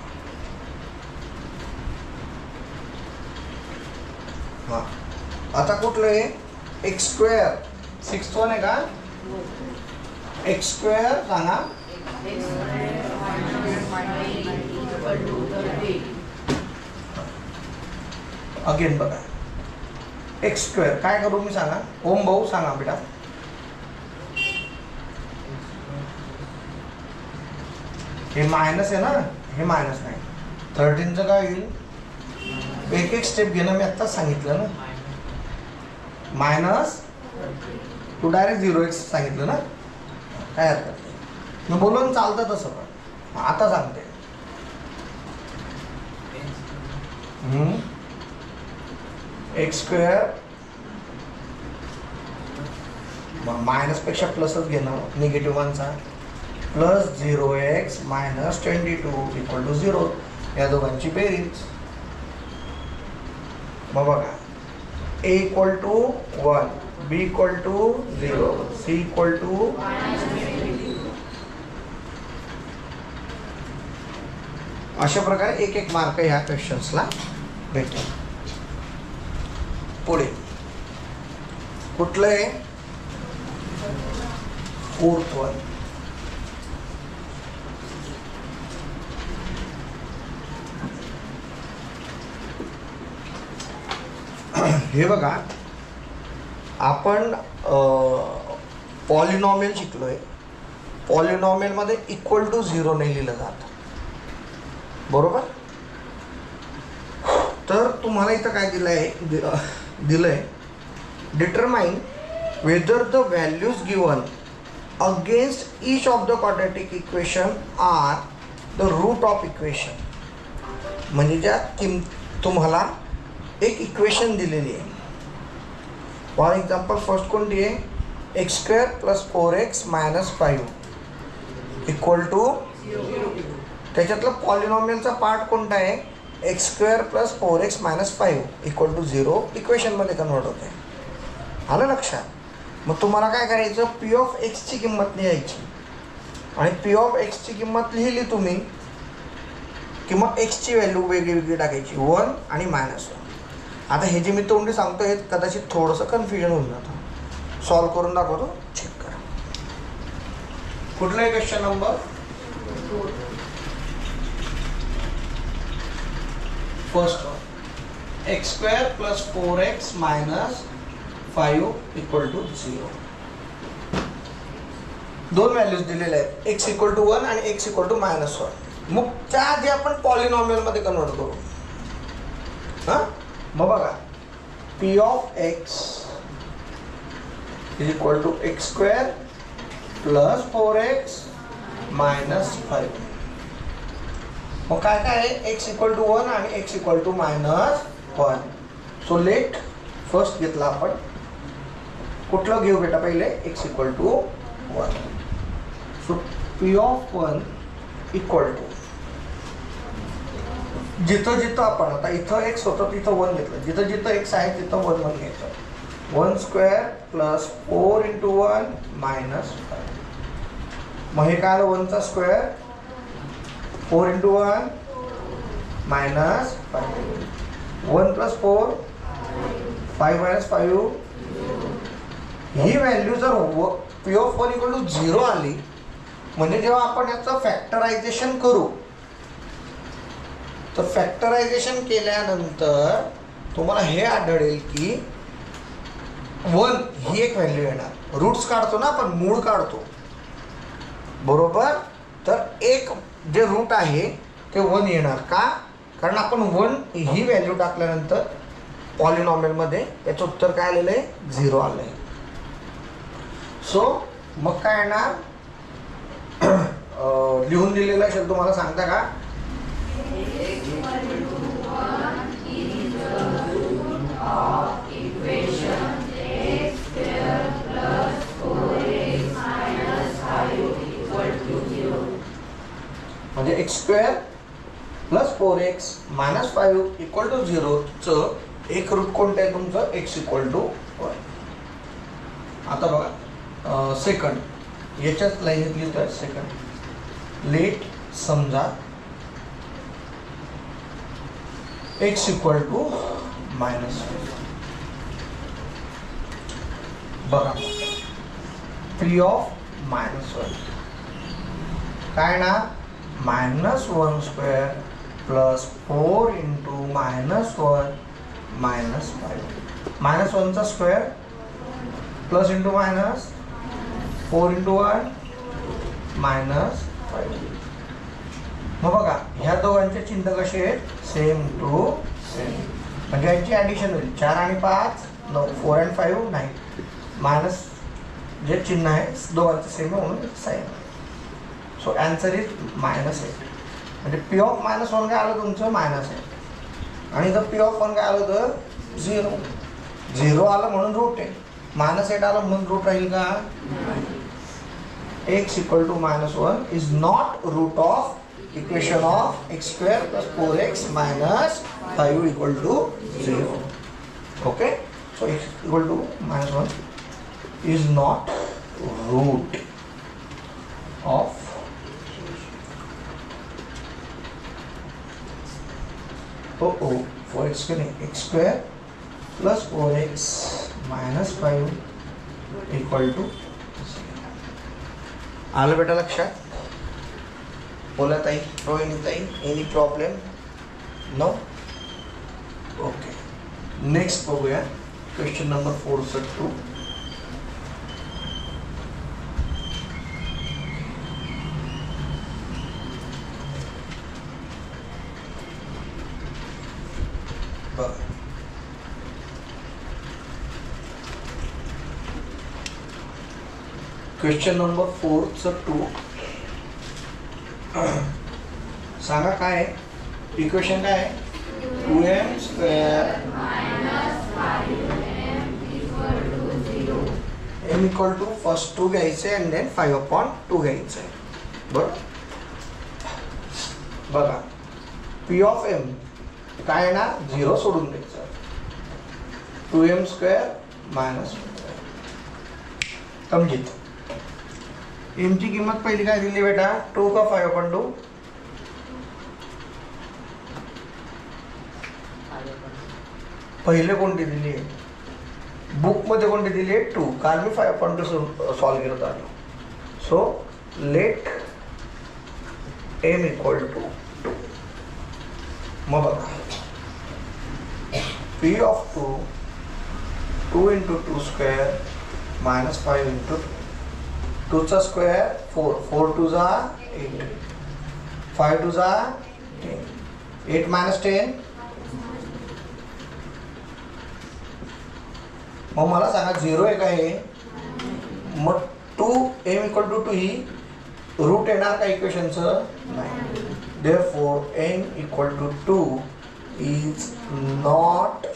Speaker 1: हा आता कुठलं आहे x². 6th वन आहे का. x² सांगा. अगेन बघा x² काय करू मी सांगा. ओम भाऊ सांगा बेटा. हे मायनस आहे ना, हे मायनस नाही. 13चं काय होईल. एक एक स्टेप घेणं मी आत्ताच सांगितलं ना. मायनस टू डायरेक्ट 0x सांगितलं ना, काय हरकत नाही. मी बोलून चालतं तसं. पण आता सांगते. x² मग मायनसपेक्षा प्लसच घेणं, निगेटिव्ह 1चा plus 0x minus 22 equal to 0. या दोघांची बेरीज. मग बघा a equal to 1, b equal to 0, c equal to अशा प्रकारे एक एक मार्क ह्या क्वेश्चन्सला भेटेल. पुढे कुठलं आहे 4th वन. हे बघा आपण पॉलिनॉमियल शिकलोय. पॉलिनॉमियलमध्ये इक्वल टू 0 नाही लिहिलं जात बरोबर. तर तुम्हाला इथं काय दिलंय determine whether the values given against each of the quadratic equation are the root of equation. म्हणजे ज्या तुम्हाला एक इक्वेशन दिलेली आहे. फॉर एक्झाम्पल फर्स्ट कोणती आहे x² + 4x - 5 इक्वल टू. त्याच्यातलं पॉलिनॉमियलचा पार्ट कोणता आहे x² + 4x - 5 इक्वल टू 0 इक्वेशनमध्ये कन्वर्ट होते. आलं लक्षात. मग तुम्हाला काय करायचं p ऑफ x ची किंमत लिहायची आणि p ऑफ x ची किंमत लिहिली तुम्ही की मग x ची व्हॅल्यू वेगळी वेगळी टाकायची 1 आणि -1. आता हे जे मी तोंडी सांगतो हे कदाचित थोडंसं कन्फ्युजन होऊन जातं. सॉल्व करून दाखवतो, चेक करा. कुठलं आहे question number first one x² + 4x - 5 equal to 0. दोन व्हॅल्यूज दिलेल्या आहेत x इक्वल टू 1 आणि x इक्वल टू -1. मग त्या आधी आपण पॉलिनॉमियलमध्ये कन्वर्ट करू. हां मग बघा p of x is equal to x² + 4x - 5. मग काय काय आहे x इक्वल टू 1 आणि x equal to -1. So let first घेतला आपण. कुठलं घेऊ बेटा पहिले x equal to 1. So p of 1 equal to जिथं जिथं आपण आता इथं x होतं तिथं 1 घेतलं. जिथं जिथं x आहे तिथं 1 1 घ्यायचं. 1² + 4 × 1 - 5. मग हे काय आलं 1चा स्क्वेअर 4 × 1 - 5. 1 + 4 5 - 5. ही व्हॅल्यू जर p ऑफ 1 इक्वल टू 0 आली म्हणजे जेव्हा आपण याचं फॅक्टरायझेशन करू तर फॅक्टरायझेशन केल्यानंतर तुम्हाला हे आढळेल की 1 ही एक व्हॅल्यू येणार. रूट्स काढतो ना आपण, मूळ काढतो बरोबर. तर एक जे रूट आहे ते 1 येणार का, कारण आपण 1 ही व्हॅल्यू टाकल्यानंतर पॉलिनॉमियलमध्ये याचं उत्तर काय आलेलं आहे, 0 आलं आहे. सो मग काय येणार, लिहून दिलेला शब्द तुम्हाला सांगता का, म्हणजे x² + 4x - 5 = 0 चं एक रूट कोणतं आहे तुमचं, x = 1. आता बघा सेकंड याच्याच लाईनीत लिहितोय. सेकंड लेट समजा x = -5. बघा P of -1 काय ना, -1² + 4 × -1 - 5 -1चा स्क्वेअर प्लस इंटू मायनस 4 × 1 -5. मग बघा ह्या दोघांचे चिन्ह कसे आहेत, सेम टू सेम, म्हणजे यांची ॲडिशन होईल. 4 आणि 5 9, 4 and 5 9, मायनस जे चिन्ह आहे दोघांचं सेम आहे म्हणून सेम. So answer is -8. म्हणजे P of -1 काय आलं तुमचं, -8. आणि जर P of 1 काय आलं तर 0. 0 आलं म्हणून रूट आहे, -8 आलं म्हणून रूट राहील का. x = -1 is not root of equation of x² + 4x - 5 = 0. Okay, so x = -1 is not root of for x² + 4x - 5 = 0. आलं बेटा लक्षात. बोला ताई, रोहिणी ताई, any problem, no. Okay, next बघूया क्वेश्चन नंबर 4 क्वेश्चन नंबर 4 सांगा काय आहे इक्वेशन, काय आहे 2m² m = फर्स्ट 2 घ्यायचे अँड देन 5/2 घ्यायचं आहे. बरं बघा P of m काय ना, 0 सोडून द्यायचं. 2m² - 1 समजित. m ची किंमत पहिली काय दिली बेटा, 2 का 5/2, पहिले कोणती दिली आहे, बुक मध्ये कोणती दिली आहे, 2, कारण मी 5/2 सॉल्व करत आलो. So let m = 2. मग बघा P of 2 × 2² - 5 × 2. 2चा स्क्वेअर 4, 4 × 2 = 8, 5 × 2 = 10, 8 - 10. मग मला सांगा 0 आहे का हे, मग 2m = 2 ही रूट येणार का इक्वेशनचं, नाही. Therefore m = 2 is not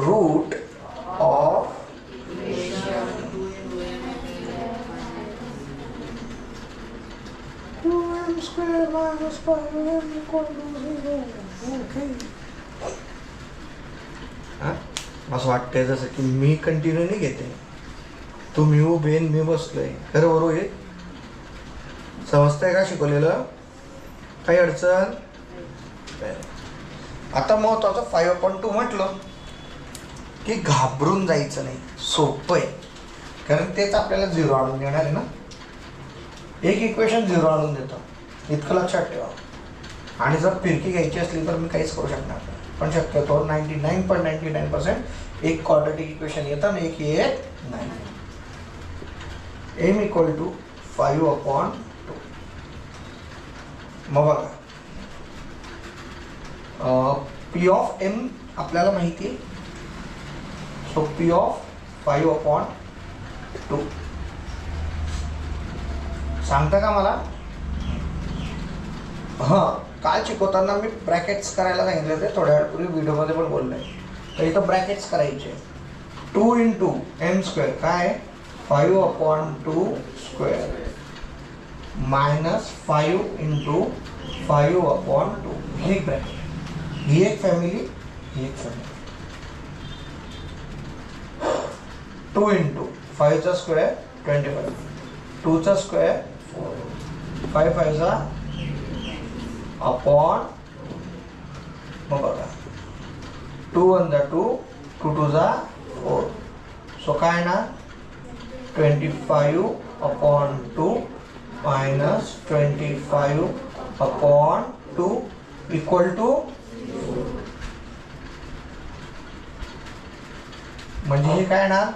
Speaker 1: root of m² - 5m = 0. Okay, असं वाटतंय जसं की मी कंटिन्यू नाही घेते, तुम्ही उभे मी बसलोय. खरं बरोबर आहे, समजतंय का शिकवलेलं, काही अडचण. आता महत्वाचं 5/2 म्हटलं की घाबरून जायचं नाही, सोपं आहे, कारण तेच आपल्याला 0 आणून देणार आहे ना. एक इक्वेशन 0 आणून देतं, इतकं लक्षात ठेवा. आणि जर फिरकी घ्यायची असली तर मी काहीच करू शकणार नाही. पण शक्यतो 99.99% एक क्वाड्रॅटिक इक्वेशन येतं आणि एक येत नाही. m equal to 5/2. मग बघा P ऑफ m आपल्याला माहिती आहे. सो P ऑफ 5/2 सांगता का मला? हां, काल शिकवताना मी ब्रॅकेट्स करायला सांगितले होते, थोड्या वेळापूर्वी व्हिडिओमध्ये पण बोललो आहे. तर इथं ब्रॅकेट्स करायचे. 2 × m² काय 5/2 स्क्वेअर मायनस 5 × 5/2. ही एक ब्रॅकेट, ही एक फॅमिली, ही एक फॅमिली. 2 × 5चा स्क्वेअर 25, 2चा स्क्वेअर 4, 5 5 अपॉन. मग बघा 2 1 2, 2 2 4. सो काय ना 25/2 मायनस 25/2 इक्वल टू, म्हणजे हे काय येणार?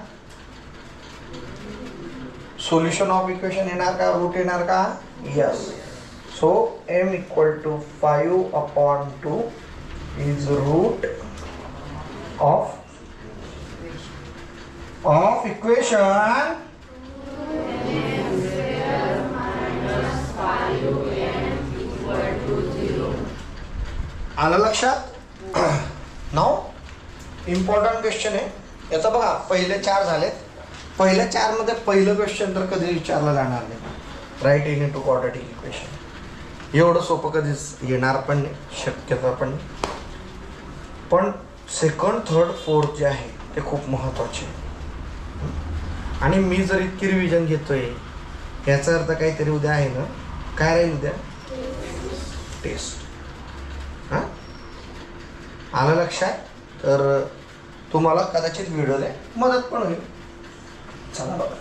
Speaker 1: सोल्युशन ऑफ इक्वेशन येणार का, रूट येणार का? Yes. So m equal to 5/2 is root of equation आलं लक्षात? नाव इम्पॉर्टंट क्वेश्चन आहे याचा. बघा पहिले 4 झालेत. पहिल्या 4 मध्ये पहिलं क्वेश्चन तर कधी विचारलं जाणार नाही. Right in to quadratic equation एवढं सोपं कधीच येणार पण नाही, शक्यता पण नाही. पण सेकंड थर्ड फोर्थ जे आहे ते खूप महत्त्वाचे. आणि मी जर इतकी रिव्हिजन घेतोय याचा अर्थ काहीतरी उद्या आहे ना. काय राहील उद्या? टेस्ट. हां, आलं लक्षात? तर तुम्हाला कदाचित व्हिडिओला मदत पण होईल. चला बघा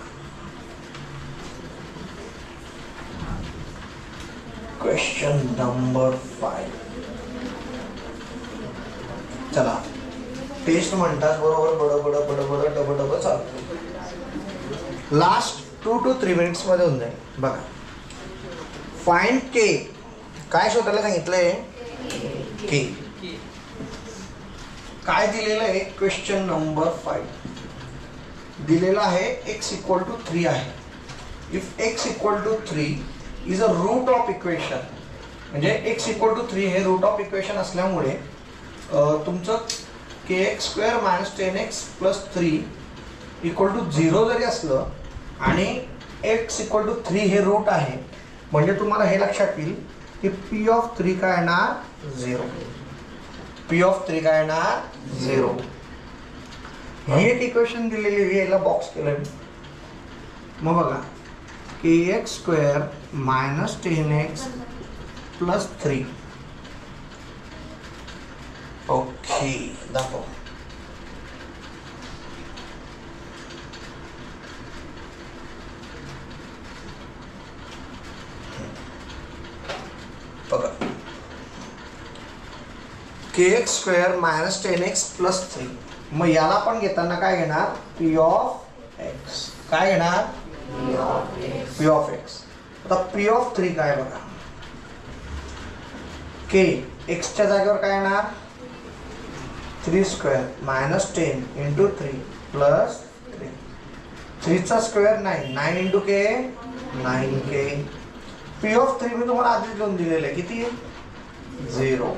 Speaker 1: क्वेश्चन नंबर 5. चला टेस्ट म्हणतात बरोबर बड डब चालतो. लास्ट 2 to 3 मिनिट्स मध्ये होऊन जाईल. बघा फाइंड के. काय शोधायला सांगितलंय? के. काय दिलेलं आहे? क्वेश्चन नंबर 5 दिलेला आहे x इक्वल टू 3 आहे. If x equal to 3 is a root of equation, म्हणजे x इक्वल टू 3 हे रूट ऑफ इक्वेशन असल्यामुळे तुमचं kx² - 10x + 3 इक्वल टू 0 जरी असलं आणि x इक्वल टू 3 हे रूट आहे, म्हणजे तुम्हाला हे लक्षात येईल की p ऑफ 3 काय येणार? 0. p ऑफ 3 काय येणार? 0. ही एक इक्वेशन दिलेली आहे, याला बॉक्स केलं. मग बघा kx² - 10x + 3. ओके दाखव. बघा kx² - 10x + 3. मग याला पण घेताना काय घेणार? p of x. काय घेणार? p of x. आता p ऑफ 3 काय बघा. k x च्या जागेवर काय येणार? 3² - 10 × 3 + 3. 3चा square 9, 9 × k 9k. p of 3 मी तुम्हाला आधीच लिहून दिलेलं आहे. किती? 0.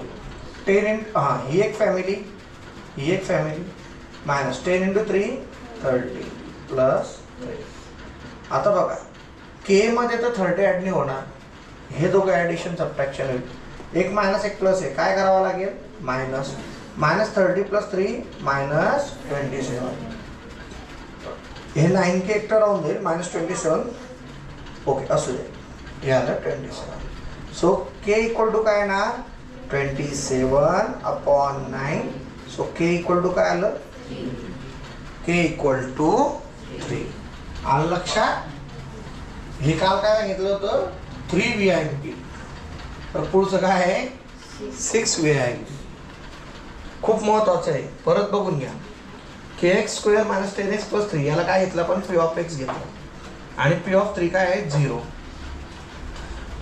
Speaker 1: 10 ही एक फॅमिली, ही एक फॅमिली. -10 × 3 30 + 3. आता बघा k मध्ये तर 30 ॲड नाही होणार. हे दोघं ॲडिशन सबट्रॅक्शन होईल. एक मायनस एक प्लस आहे. काय करावं लागेल? -30 + 3 -27. हे 9k एकटं राहून जाईल. -27. ओके असू दे. हे आलं 27. सो k इक्वल टू काय येणार? 27/9. सो k इक्वल टू काय आलं? k equal to 3. आलं लक्षात? हे काल काय सांगितलं होतं? 3 VIMP. तर पुढचं काय आहे? 6 VIMP. खूप महत्त्वाचं आहे, परत बघून घ्या. kx² - 10x + 3 याला काय घेतलं आपण, p(x) घेतलं आणि p(3) काय आहे 0.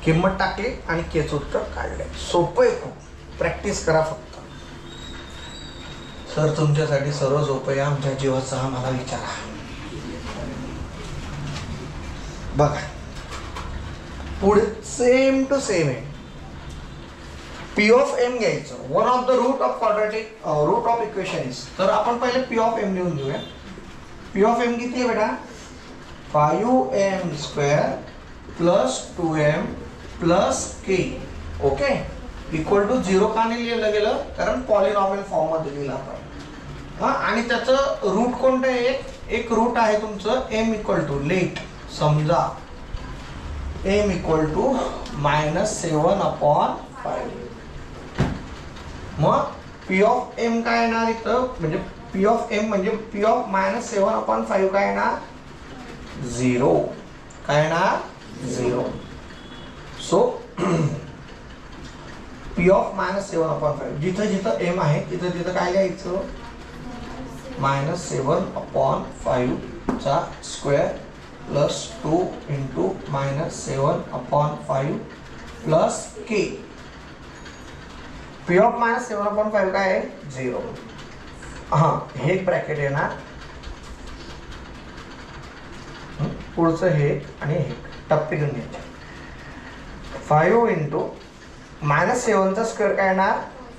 Speaker 1: किंमत टाकली आणि केचं उत्तर काढले. सोपं आहे खूप, प्रॅक्टिस करा फक्त. सर तुमच्यासाठी सर्व सोपं आहे, आमच्या जीवाचा आम्हाला विचारा. बघा पुढे सेम टू सेम आहे. p(m) घ्यायचं, one of the root of quadratic root of equations. तर आपण पहिले p(m) लिहून घेऊया. p(m) किती आहे बेटा, 5m² + 2m + k. Okay, equal to 0 का नाही लिहिलं गेलं, कारण पॉलिनॉमियल फॉर्म मध्ये लिहिलं आपण. हा, आणि त्याचं रूट कोणतं आहे, एक रूट आहे तुमचं m = लेट. समजा m = -7/5. मग p(m) काय येणार इथं, म्हणजे p(m) म्हणजे p (-7/5) काय येणार 0. काय येणार 0. सो p (-7/5) जिथं जिथं m आहे तिथं तिथं काय लिहायचं, -7/5 चा स्क्वेअर + 2 × -7/5 + k. p (-7/5) काय आहे 0. हां, हे एक ब्रॅकेट येणार, पुढचं हे आणि हे टप्पे घेऊन घ्यायचे. 5 × -7 चा स्क्वेअर काय येणार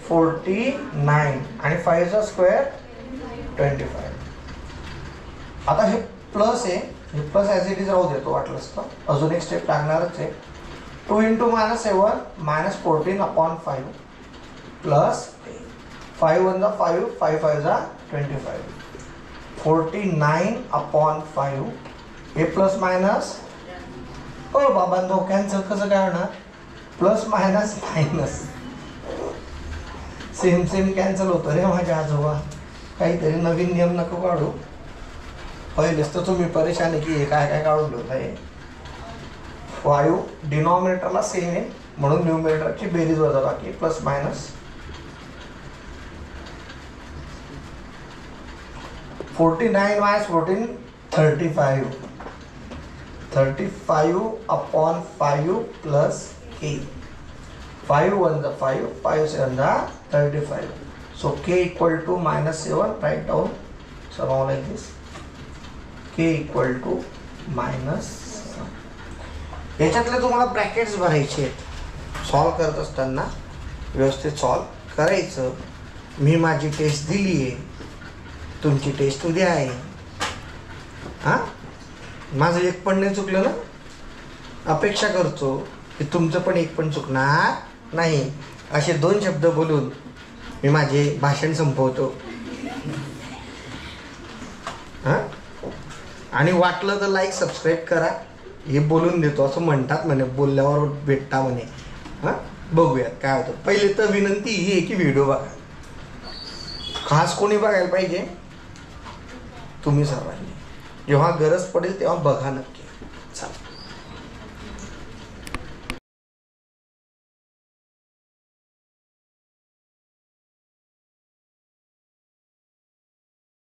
Speaker 1: 49 आणि 5 चा स्क्वेअर 25. आता हे प्लस आहे, हे प्लस ॲज इट इज राहू देतो, वाटलंच तर अजून एक स्टेप टाकणारच आहे. 2 × -7 -14/5 प्लस 5 × 1 5, 5 × 5 25. 49/5 हे प्लस मायनस, ओ बाबा नो कॅन्सल कसं काय होणार, plus minus minus same same cancel होतं रे माझ्या आजोबा. काहीतरी नवीन नियम नको काढू, पहिलेच तर तुम्ही परेशान आहे की हे काय काय काढून ठेवत आहे. 5 डिनॉमिनेटरला सेम आहे म्हणून न्यूमिनेटरची बेरीज वजाबाकी plus minus 49 - 14 35. 35/5 plus k. 5 × 1 = 5, 5 × 7 = 35. So k = -7. Write down somehow like this. k = -7. याच्यातले तुम्हाला ब्रॅकेट्स भरायचे आहेत. सॉल्व करत असताना व्यवस्थित सॉल्व करायचं. मी माझी टेस्ट दिली आहे, तुमची टेस्ट उद्या आहे. हां, माझं एक पण नाही चुकलं ना. अपेक्षा करतो की तुमचं पण एक पण चुकणार नाही. असे 2 शब्द बोलून मी माझे भाषण संपवतो. हां, आणि वाटलं तर लाईक सबस्क्राईब करा. हे बोलून देतो असं म्हणतात म्हणे, बोलल्यावर भेटता म्हणे. हां, बघूयात काय होतं. पहिले तर विनंती ही आहे की व्हिडिओ बघा. खास कोणी बघायला पाहिजे, तुम्ही सर्वांनी. जेव्हा गरज पडेल तेव्हा बघा नक्की.